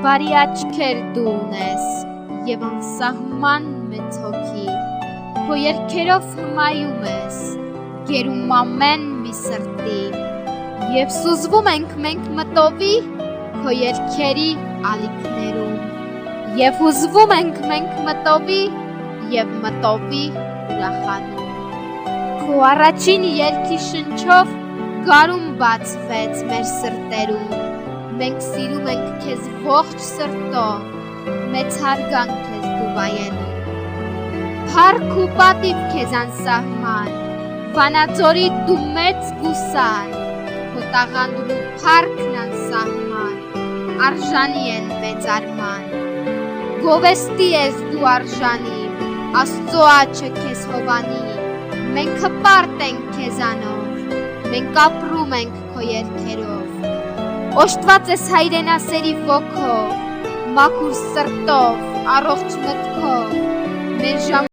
բարի աչքեր դու ունես և անսահման մեծ հոգի, քո երգերով հմայում ես, գերում ամեն մի սրտի, և սուզվում ենք մենք մտովի քո երգերի ալիքներում, և հուզվում ենք մենք մտովի և մտովի ուրախանում։ Քո առաջին երգի շնչով գարուն բացվեց մեր սրտերում, մենք սիրում ենք քեզ ողջ սրտով, մեծ հարգանք ես դու վայելում։ Փառք ու պատիվ քեզ անսահման, Վանաձորի դու մեծ գուսար, քո տաղանդն ու փառքն անսահման, արժանի են մեծ արման։ Գովեստի ես դու արժանի, Աստծո աչքը քեզ հովանի, մենք հպարտ ենք քեզանով, մենք ապրում ենք քո երգերով։ Օժտված ես հայրենասերի ոգով, մաքուր սրտով, առողջ մտքով, մեր